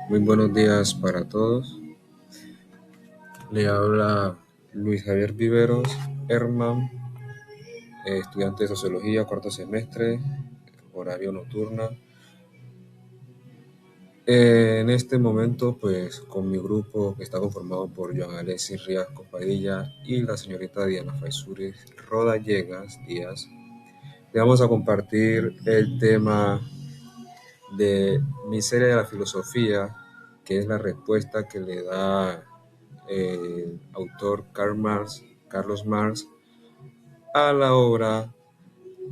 Muy buenos días para todos. Le habla Luis Javier Viveros Herman, estudiante de Sociología, cuarto semestre, horario nocturna. En este momento, pues, con mi grupo que está conformado por Joan Alexis Riasco Padilla y la señorita Diana Faisuri Rodallegas Díaz, le vamos a compartir el tema de Miseria de la Filosofía, que es la respuesta que le da el autor Carlos Marx, a la obra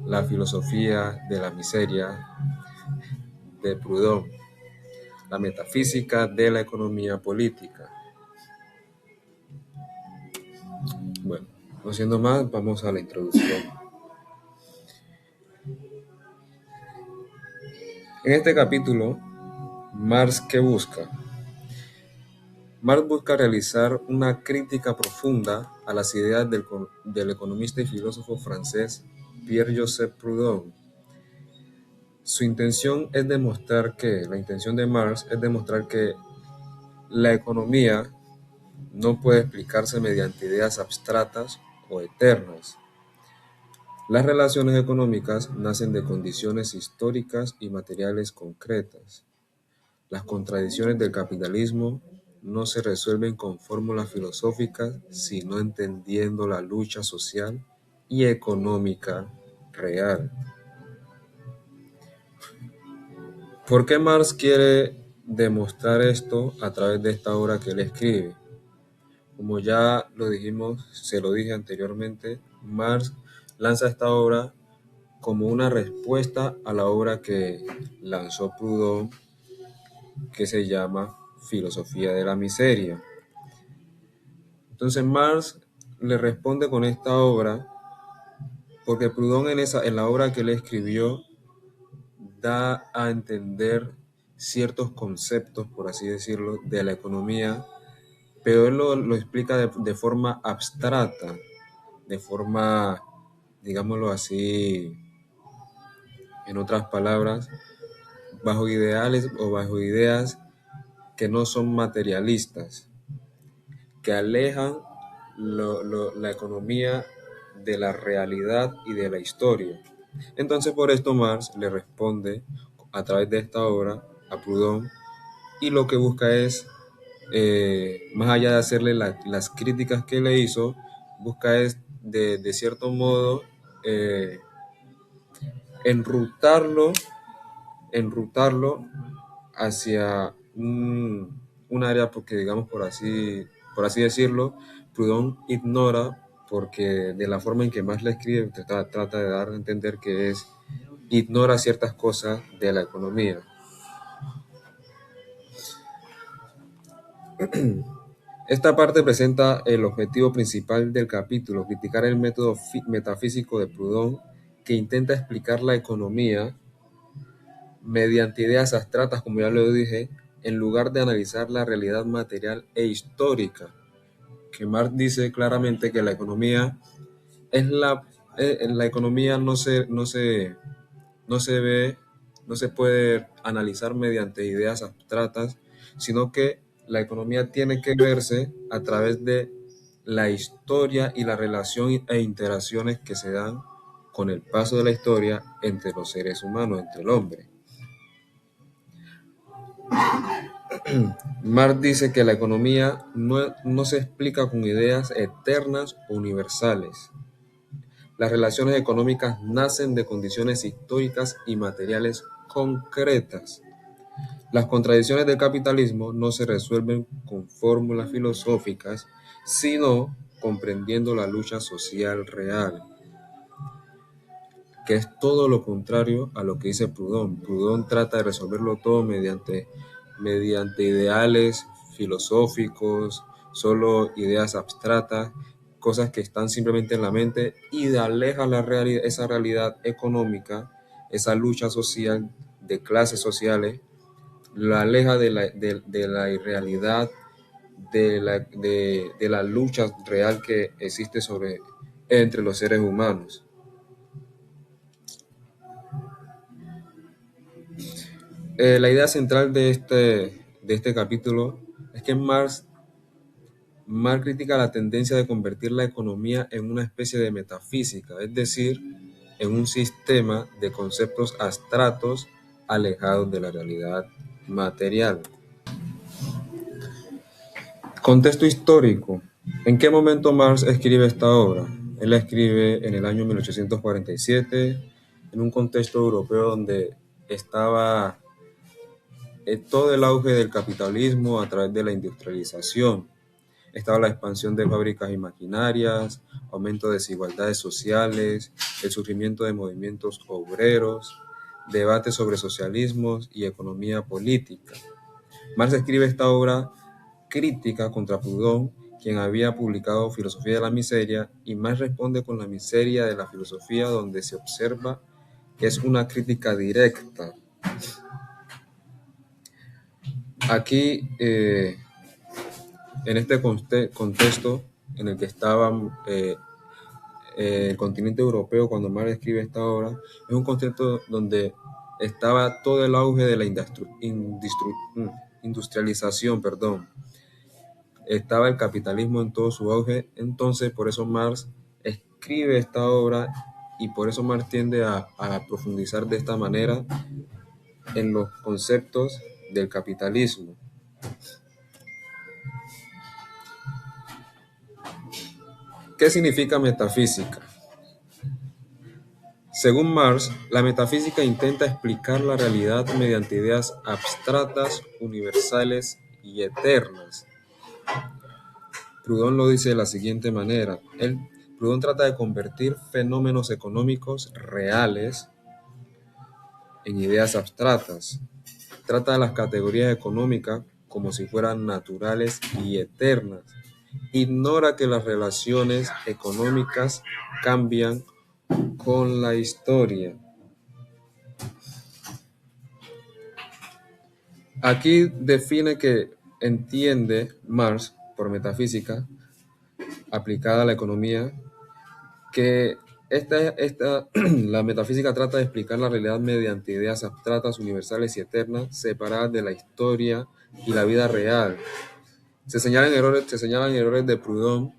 La filosofía de la miseria de Proudhon, la metafísica de la economía política. Bueno, no siendo más, vamos a la introducción. En este capítulo, Marx, ¿qué busca? Marx busca realizar una crítica profunda a las ideas del economista y filósofo francés Pierre-Joseph Proudhon. La intención de Marx es demostrar que la economía no puede explicarse mediante ideas abstractas o eternas. Las relaciones económicas nacen de condiciones históricas y materiales concretas. Las contradicciones del capitalismo no se resuelven con fórmulas filosóficas, sino entendiendo la lucha social y económica real. ¿Por qué Marx quiere demostrar esto a través de esta obra que él escribe? Como ya lo dijimos, se lo dije anteriormente, Marx lanza esta obra como una respuesta a la obra que lanzó Proudhon, que se llama Filosofía de la Miseria. Entonces Marx le responde con esta obra porque Proudhon en la obra que él escribió da a entender ciertos conceptos, por así decirlo, de la economía, pero él lo explica de forma abstracta, de forma, digámoslo así, en otras palabras, bajo ideales o bajo ideas que no son materialistas, que alejan la economía de la realidad y de la historia. Entonces, por esto Marx le responde a través de esta obra a Proudhon, y lo que busca es, más allá de hacerle las críticas que le hizo, busca es de cierto modo enrutarlo hacia un área, porque digamos por así decirlo, Proudhon ignora, porque de la forma en que más le escribe trata de dar a entender que ignora ciertas cosas de la economía. Esta parte presenta el objetivo principal del capítulo: criticar el método metafísico de Proudhon, que intenta explicar la economía mediante ideas abstractas, como ya lo dije, en lugar de analizar la realidad material e histórica. Que Marx dice claramente que la economía en la economía no se puede analizar mediante ideas abstractas, sino que la economía tiene que verse a través de la historia y la relación e interacciones que se dan con el paso de la historia entre los seres humanos, entre el hombre. Marx dice que la economía no se explica con ideas eternas o universales. Las relaciones económicas nacen de condiciones históricas y materiales concretas. Las contradicciones del capitalismo no se resuelven con fórmulas filosóficas, sino comprendiendo la lucha social real, que es todo lo contrario a lo que dice Proudhon. Proudhon trata de resolverlo todo mediante ideales filosóficos, solo ideas abstractas, cosas que están simplemente en la mente, y aleja esa realidad económica, esa lucha social de clases sociales, la aleja de la irrealidad, de la lucha real que existe entre los seres humanos. La idea central de de este capítulo es que Marx critica la tendencia de convertir la economía en una especie de metafísica, es decir, en un sistema de conceptos abstractos alejados de la realidad material. Contexto histórico. ¿En qué momento Marx escribe esta obra? Él la escribe en el año 1847, en un contexto europeo donde estaba todo el auge del capitalismo a través de la industrialización. Estaba la expansión de fábricas y maquinarias, aumento de desigualdades sociales, el surgimiento de movimientos obreros, debates sobre socialismos y economía política. Marx escribe esta obra crítica contra Proudhon, quien había publicado Filosofía de la Miseria, y Marx responde con la miseria de la filosofía, donde se observa que es una crítica directa. Aquí, en este contexto en el que estaba el continente europeo cuando Marx escribe esta obra, es un contexto donde estaba todo el auge de la industrialización, estaba el capitalismo en todo su auge. Entonces por eso Marx escribe esta obra y por eso Marx tiende a profundizar de esta manera en los conceptos del capitalismo. ¿Qué significa metafísica? Según Marx, la metafísica intenta explicar la realidad mediante ideas abstractas, universales y eternas. Proudhon lo dice de la siguiente manera. Proudhon trata de convertir fenómenos económicos reales en ideas abstractas. Trata de las categorías económicas como si fueran naturales y eternas. Ignora que las relaciones económicas cambian con la historia. Aquí define que entiende Marx por metafísica aplicada a la economía que la metafísica trata de explicar la realidad mediante ideas abstractas, universales y eternas, separadas de la historia y la vida real. Se señalan errores de Proudhon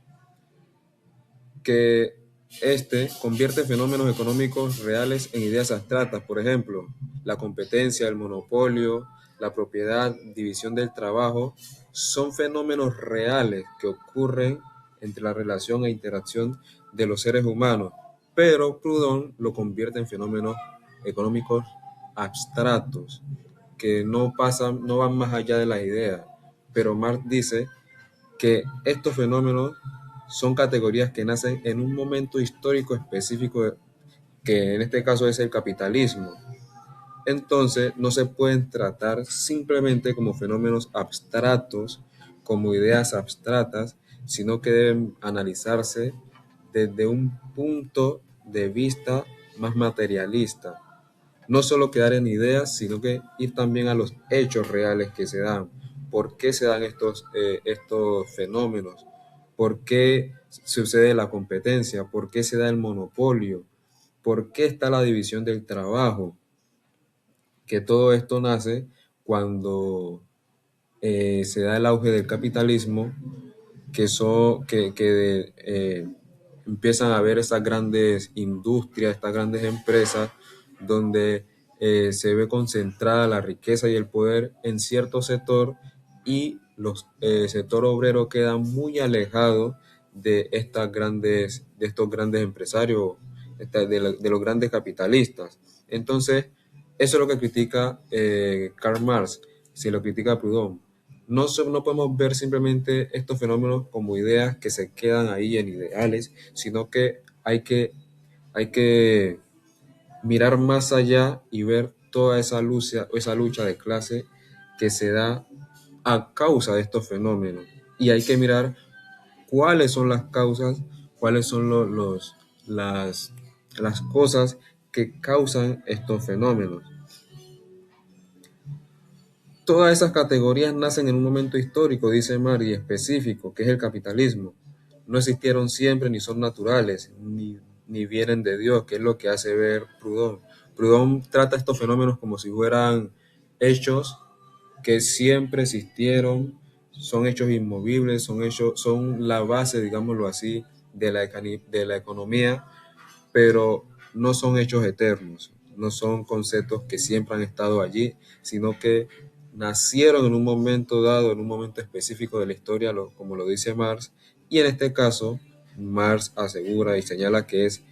que convierte fenómenos económicos reales en ideas abstractas. Por ejemplo, la competencia, el monopolio, la propiedad, división del trabajo, son fenómenos reales que ocurren entre la relación e interacción de los seres humanos, pero Proudhon lo convierte en fenómenos económicos abstractos que no van más allá de la idea. Pero Marx dice que estos fenómenos son categorías que nacen en un momento histórico específico, que en este caso es el capitalismo. Entonces no se pueden tratar simplemente como fenómenos abstractos, como ideas abstractas, sino que deben analizarse desde un punto de vista más materialista. No solo quedar en ideas, sino que ir también a los hechos reales que se dan. ¿Por qué se dan estos fenómenos? ¿Por qué sucede la competencia? ¿Por qué se da el monopolio? ¿Por qué está la división del trabajo? Que todo esto nace cuando se da el auge del capitalismo, empiezan a haber estas grandes industrias, estas grandes empresas, donde se ve concentrada la riqueza y el poder en cierto sector y el sector obrero queda muy alejado de estos grandes empresarios, de los grandes capitalistas. Entonces, eso es lo que critica Karl Marx, si lo critica Proudhon. No podemos ver simplemente estos fenómenos como ideas que se quedan ahí en ideales, sino que hay que mirar más allá y ver toda esa lucha de clase que se da a causa de estos fenómenos. Y hay que mirar cuáles son las causas, cuáles son las cosas que causan estos fenómenos. Todas esas categorías nacen en un momento histórico, dice Marx, y específico, que es el capitalismo. No existieron siempre, ni son naturales, ni vienen de Dios, que es lo que hace ver Proudhon. Proudhon trata estos fenómenos como si fueran hechos que siempre existieron, son hechos inmovibles, son la base, digámoslo así, de la economía, pero no son hechos eternos, no son conceptos que siempre han estado allí, sino que nacieron en un momento dado, en un momento específico de la historia, como lo dice Marx, y en este caso, Marx asegura y señala que es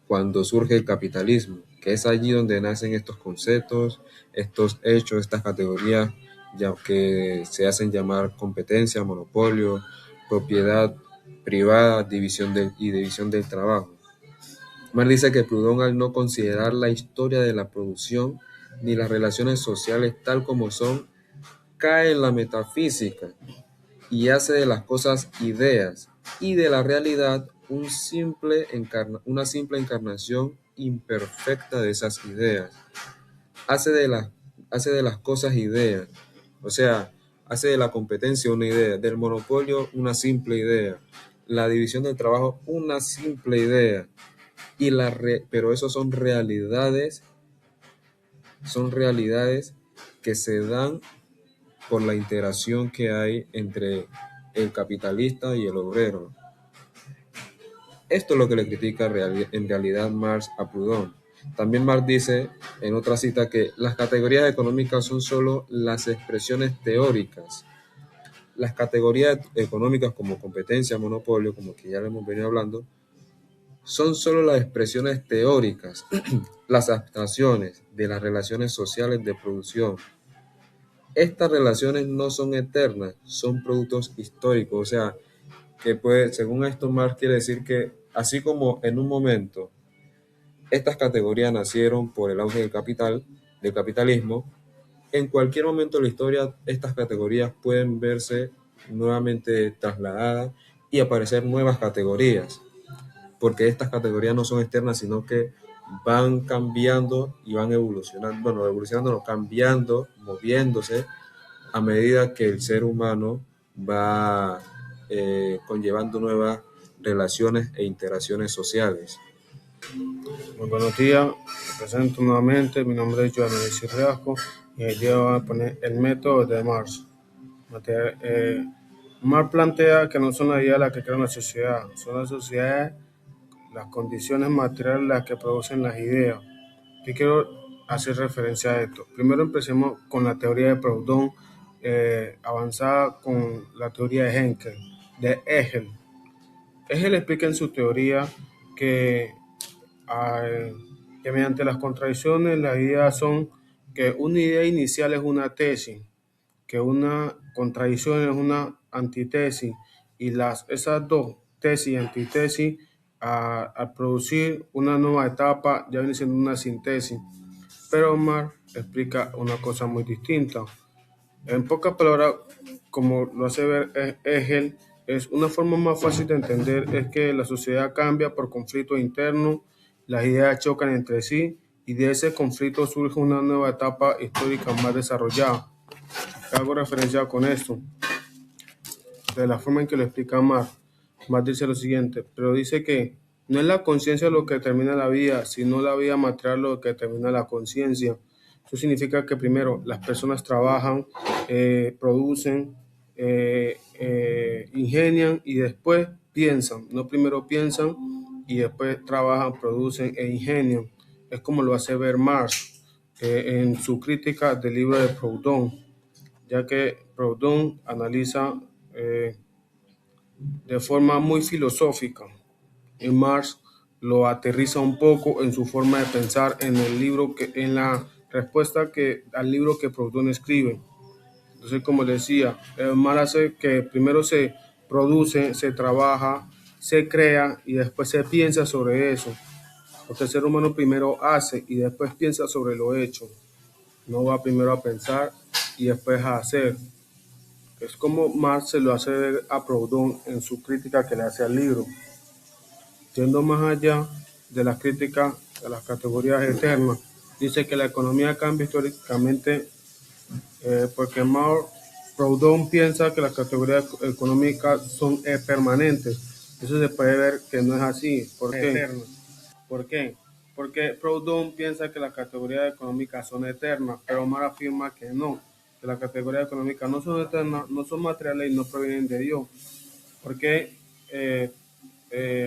cuando surge el capitalismo, que es allí donde nacen estos conceptos, estos hechos, estas categorías ya que se hacen llamar competencia, monopolio, propiedad privada, división del trabajo. Marx dice que Proudhon, al no considerar la historia de la producción ni las relaciones sociales tal como son, cae en la metafísica y hace de las cosas ideas y de la realidad una simple encarnación imperfecta de esas ideas. Hace de, hace de las cosas ideas, o sea, hace de la competencia una idea, del monopolio una simple idea, la división del trabajo una simple idea, pero eso son realidades que se dan por la interacción que hay entre el capitalista y el obrero. Esto es lo que le critica en realidad Marx a Proudhon. También Marx dice en otra cita que las categorías económicas son solo las expresiones teóricas. Las categorías económicas como competencia, monopolio, como que ya le hemos venido hablando, son solo las expresiones teóricas, las abstracciones de las relaciones sociales de producción. Estas relaciones no son eternas, son productos históricos, o sea, que puede, según esto, Marx quiere decir que así como en un momento estas categorías nacieron por el auge del capitalismo, en cualquier momento de la historia estas categorías pueden verse nuevamente trasladadas y aparecer nuevas categorías, porque estas categorías no son externas, sino que van cambiando y van evolucionando, bueno, evolucionando, no, cambiando, moviéndose a medida que el ser humano va conllevando nuevas relaciones e interacciones sociales. Muy buenos días, me presento nuevamente, mi nombre es Joan Luis Riasco y el día voy a poner el método de Marx. Marx plantea que no son las ideas las que crean la sociedad, son las sociedades, las condiciones materiales las que producen las ideas. ¿Qué quiero hacer referencia a esto? Primero empecemos con la teoría de Proudhon, avanzada con la teoría de Hegel. Hegel explica en su teoría que que mediante las contradicciones las ideas son que una idea inicial es una tesis, que una contradicción es una antitesis y esas dos tesis y antitesis al producir una nueva etapa ya viene siendo una síntesis. Pero Marx explica una cosa muy distinta. En pocas palabras, como lo hace ver Hegel, es una forma más fácil de entender es que la sociedad cambia por conflictos internos, las ideas chocan entre sí y de ese conflicto surge una nueva etapa histórica más desarrollada. Hago referencia con esto, de la forma en que lo explica Marx. Marx dice lo siguiente, pero dice que no es la conciencia lo que determina la vida, sino la vida material lo que determina la conciencia. Eso significa que primero las personas trabajan, producen, ingenian y después piensan. No primero piensan y después trabajan, producen e ingenian. Es como lo hace ver Marx en su crítica del libro de Proudhon, ya que Proudhon analiza de forma muy filosófica y Marx lo aterriza un poco en su forma de pensar en el libro en la respuesta al libro que Proudhon escribe. Entonces, como decía, Marx hace que primero se produce, se trabaja, se crea y después se piensa sobre eso. Porque el ser humano primero hace y después piensa sobre lo hecho. No va primero a pensar y después a hacer. Es como Marx se lo hace ver a Proudhon en su crítica que le hace al libro. Yendo más allá de las críticas de las categorías eternas, dice que la economía cambia históricamente porque Proudhon piensa que las categorías económicas son permanentes. Eso se puede ver que no es así. ¿Por qué? ¿Por qué? Porque Proudhon piensa que las categorías económicas son eternas, pero Marx afirma que no. de la categoría económica no son eternas, no son materiales y no provienen de Dios. Porque eh,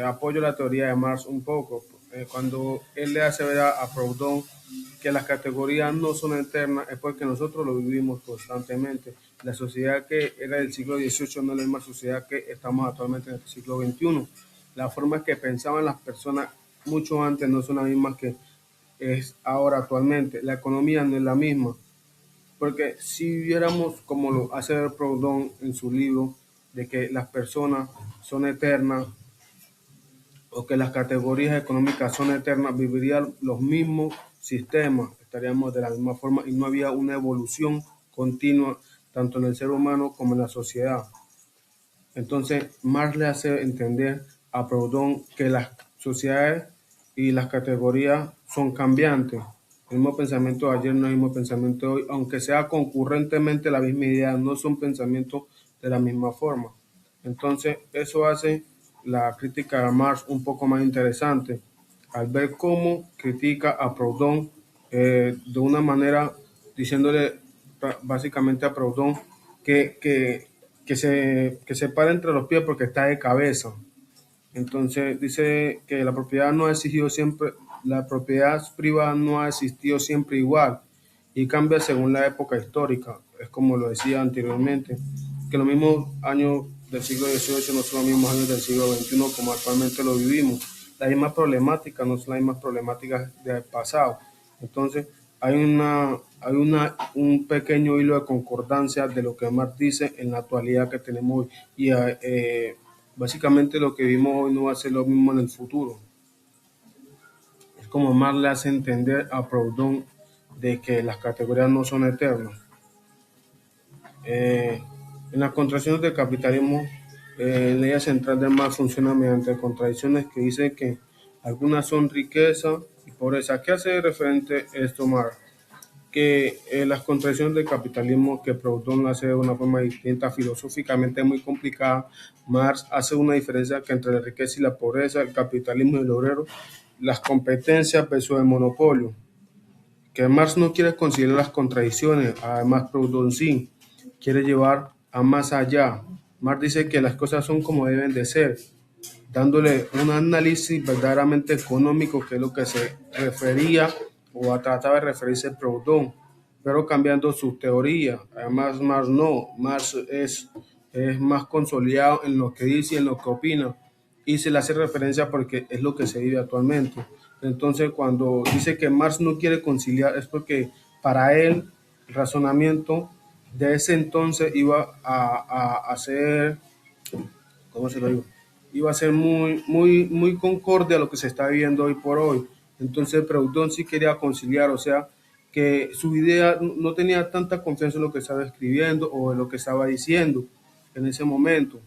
apoyo la teoría de Marx un poco. Cuando él le hace ver a Proudhon que las categorías no son eternas, es porque nosotros lo vivimos constantemente. La sociedad que era del siglo XVIII no es la misma sociedad que estamos actualmente en el siglo XXI. Las formas que pensaban las personas mucho antes no son las mismas que es ahora actualmente. La economía no es la misma. Porque si viéramos como lo hace Proudhon en su libro, de que las personas son eternas o que las categorías económicas son eternas, vivirían los mismos sistemas, estaríamos de la misma forma y no había una evolución continua tanto en el ser humano como en la sociedad. Entonces, Marx le hace entender a Proudhon que las sociedades y las categorías son cambiantes. El mismo pensamiento de ayer no es el mismo pensamiento de hoy, aunque sea concurrentemente la misma idea, no son pensamientos de la misma forma. Entonces, eso hace la crítica a Marx un poco más interesante, al ver cómo critica a Proudhon de una manera diciéndole básicamente a Proudhon que se para entre los pies porque está de cabeza. Entonces dice que la propiedad no ha existido siempre, la propiedad privada no ha existido siempre igual y cambia según la época histórica. Es como lo decía anteriormente, que los mismos años del siglo XVIII no son los mismos años del siglo XXI como actualmente lo vivimos. Las mismas problemáticas no son las mismas problemáticas del pasado. Entonces un pequeño hilo de concordancia de lo que Marx dice en la actualidad que tenemos hoy. Y básicamente lo que vimos hoy no va a ser lo mismo en el futuro. Es como Marx le hace entender a Proudhon de que las categorías no son eternas. En las contradicciones del capitalismo, la idea central de Marx funciona mediante contradicciones que dicen que algunas son riqueza y pobreza. ¿Qué hace referente esto Marx? Que las contradicciones del capitalismo que Proudhon hace de una forma distinta, filosóficamente muy complicada. Marx hace una diferencia que entre la riqueza y la pobreza, el capitalismo y el obrero, las competencias versus el monopolio. Que Marx no quiere considerar las contradicciones, además Proudhon sí, quiere llevar a más allá. Marx dice que las cosas son como deben de ser, dándole un análisis verdaderamente económico, que es lo que se refería o trataba de referirse Proudhon, pero cambiando su teoría. Además, Marx no, Marx es más consolidado en lo que dice y en lo que opina, y se le hace referencia porque es lo que se vive actualmente. Entonces, cuando dice que Marx no quiere conciliar, es porque para él el razonamiento de ese entonces iba a ser, ¿cómo se lo digo? Iba a ser muy concorde a lo que se está viviendo hoy por hoy. Entonces Proudhon sí quería conciliar, o sea, que su idea no tenía tanta confianza en lo que estaba escribiendo o en lo que estaba diciendo en ese momento.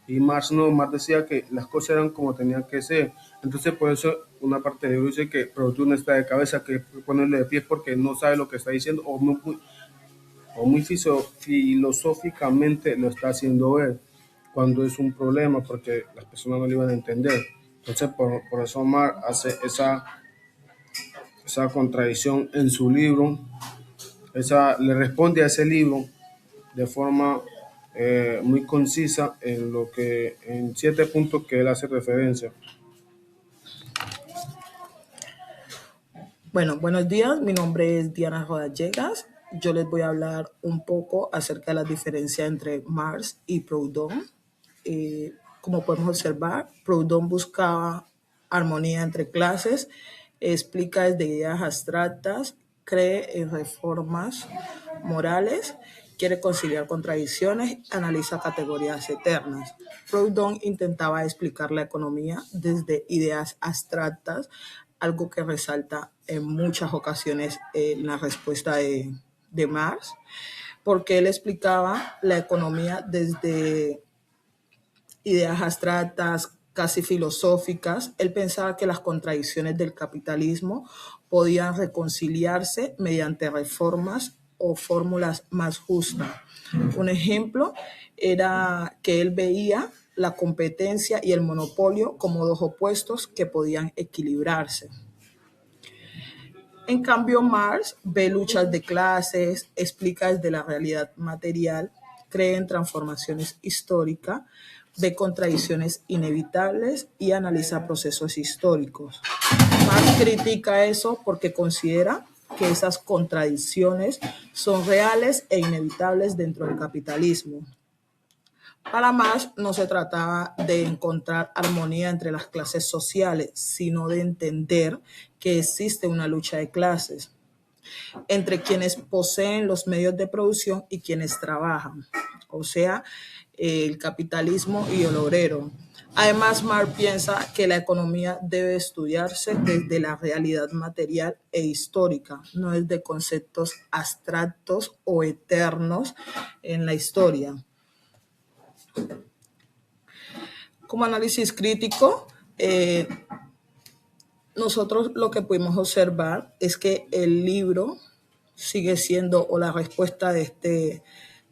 Y Marx no, Marx decía que las cosas eran como tenían que ser. Entonces por eso una parte de él dice que Proudhon está de cabeza, que ponerle de pie porque no sabe lo que está diciendo o muy filosóficamente lo está haciendo él, cuando es un problema porque las personas no lo iban a entender. Entonces, por eso Marx hace esa contradicción en su libro, le responde a ese libro de forma muy concisa en 7 puntos que él hace referencia. Bueno, buenos días. Mi nombre es Diana Rodallegas. Yo les voy a hablar un poco acerca de la diferencia entre Marx y Proudhon. Como podemos observar, Proudhon buscaba armonía entre clases, explica desde ideas abstractas, cree en reformas morales, quiere conciliar contradicciones, analiza categorías eternas. Proudhon intentaba explicar la economía desde ideas abstractas, algo que resalta en muchas ocasiones en la respuesta de Marx, porque él explicaba la economía desde ideas abstractas, casi filosóficas. Él pensaba que las contradicciones del capitalismo podían reconciliarse mediante reformas o fórmulas más justas. Un ejemplo era que él veía la competencia y el monopolio como dos opuestos que podían equilibrarse. En cambio, Marx ve luchas de clases, explica desde la realidad material, cree en transformaciones históricas, ve contradicciones inevitables y analiza procesos históricos. Marx critica eso porque considera que esas contradicciones son reales e inevitables dentro del capitalismo. Para Marx no se trataba de encontrar armonía entre las clases sociales, sino de entender que existe una lucha de clases entre quienes poseen los medios de producción y quienes trabajan, o sea, el capitalismo y el obrero. Además, Marx piensa que la economía debe estudiarse desde la realidad material e histórica, no desde conceptos abstractos o eternos en la historia. Como análisis crítico, nosotros lo que pudimos observar es que el libro sigue siendo, o la respuesta de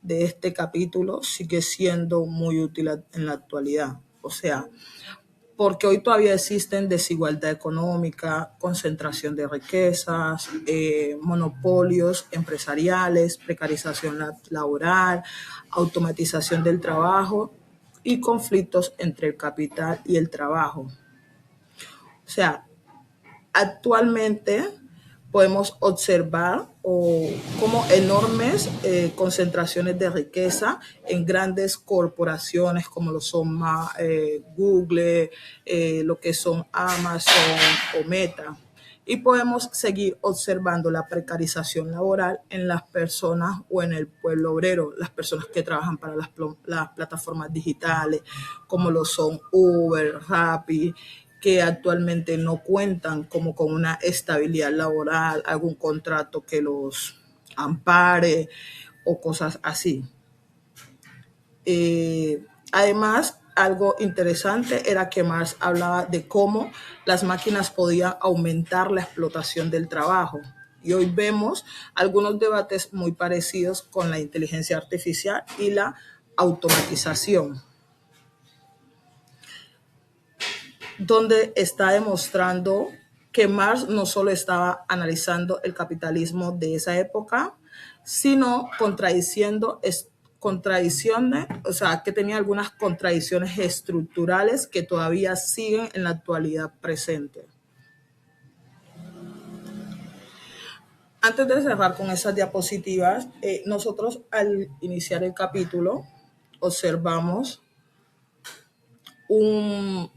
este capítulo sigue siendo muy útil en la actualidad. O sea, porque hoy todavía existen desigualdad económica, concentración de riquezas, monopolios empresariales, precarización laboral, automatización del trabajo y conflictos entre el capital y el trabajo. O sea, actualmente podemos observar como enormes concentraciones de riqueza en grandes corporaciones como lo son Google, lo que son Amazon o Meta. Y podemos seguir observando la precarización laboral en las personas o en el pueblo obrero, las personas que trabajan para las plataformas digitales como lo son Uber, Rappi, que actualmente no cuentan como con una estabilidad laboral, algún contrato que los ampare o cosas así. Además, algo interesante era que Marx hablaba de cómo las máquinas podían aumentar la explotación del trabajo. Y hoy vemos algunos debates muy parecidos con la inteligencia artificial y la automatización, donde está demostrando que Marx no solo estaba analizando el capitalismo de esa época, sino contradicciones, o sea, que tenía algunas contradicciones estructurales que todavía siguen en la actualidad presente. Antes de cerrar con esas diapositivas, nosotros al iniciar el capítulo observamos un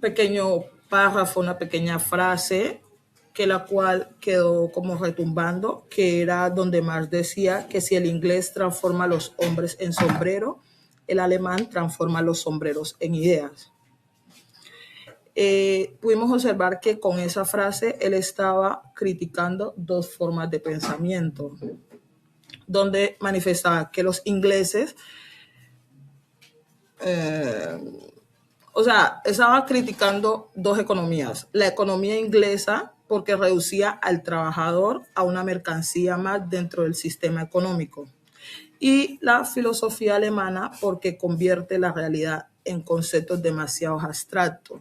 pequeño párrafo, una pequeña frase que la cual quedó como retumbando, que era donde Marx decía que si el inglés transforma a los hombres en sombrero, el alemán transforma a los sombreros en ideas. Pudimos observar que con esa frase él estaba criticando dos formas de pensamiento, donde manifestaba que los ingleses estaba criticando dos economías. La economía inglesa porque reducía al trabajador a una mercancía más dentro del sistema económico. Y la filosofía alemana porque convierte la realidad en conceptos demasiado abstractos.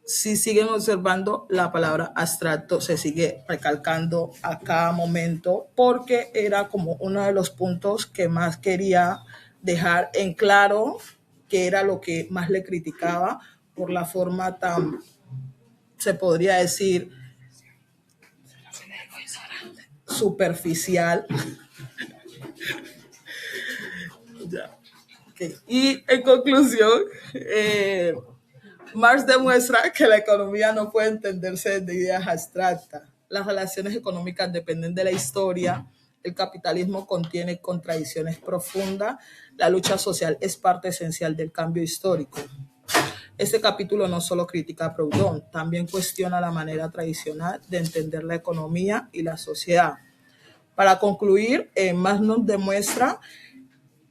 Si siguen observando, la palabra abstracto se sigue recalcando a cada momento porque era como uno de los puntos que más quería dejar en claro, que era lo que más le criticaba por la forma tan, se podría decir, superficial. Okay. Y en conclusión, Marx demuestra que la economía no puede entenderse desde ideas abstractas. Las relaciones económicas dependen de la historia. El capitalismo contiene contradicciones profundas. La lucha social es parte esencial del cambio histórico. Este capítulo no solo critica a Proudhon, también cuestiona la manera tradicional de entender la economía y la sociedad. Para concluir, Marx nos demuestra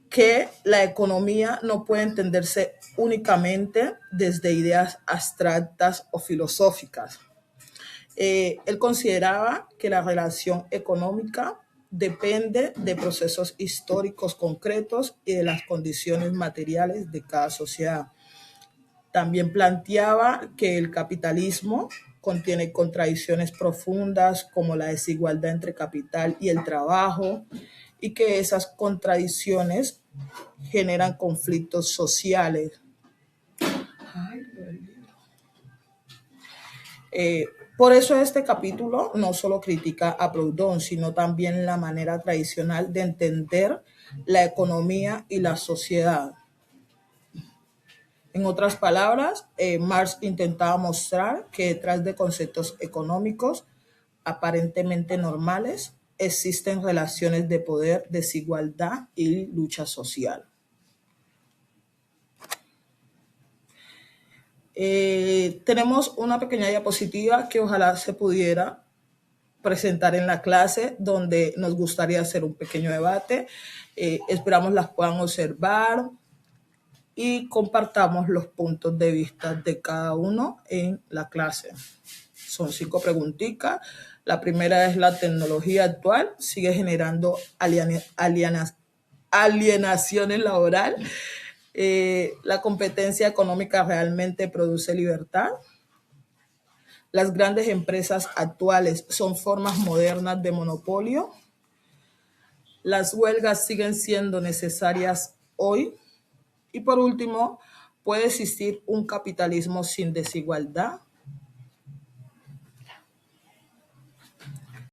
que la economía no puede entenderse únicamente desde ideas abstractas o filosóficas. Él consideraba que la relación económica depende de procesos históricos concretos y de las condiciones materiales de cada sociedad. También planteaba que el capitalismo contiene contradicciones profundas como la desigualdad entre capital y el trabajo, y que esas contradicciones generan conflictos sociales. Por eso este capítulo no solo critica a Proudhon, sino también la manera tradicional de entender la economía y la sociedad. En otras palabras, Marx intentaba mostrar que detrás de conceptos económicos aparentemente normales existen relaciones de poder, desigualdad y lucha social. Tenemos una pequeña diapositiva que ojalá se pudiera presentar en la clase, donde nos gustaría hacer un pequeño debate. Esperamos las puedan observar y compartamos los puntos de vista de cada uno en la clase. Son 5 preguntitas. La primera es: ¿la tecnología actual sigue generando alienaciones laboral? ¿La competencia económica realmente produce libertad? ¿Las grandes empresas actuales son formas modernas de monopolio? ¿Las huelgas siguen siendo necesarias hoy? Y por último, ¿puede existir un capitalismo sin desigualdad?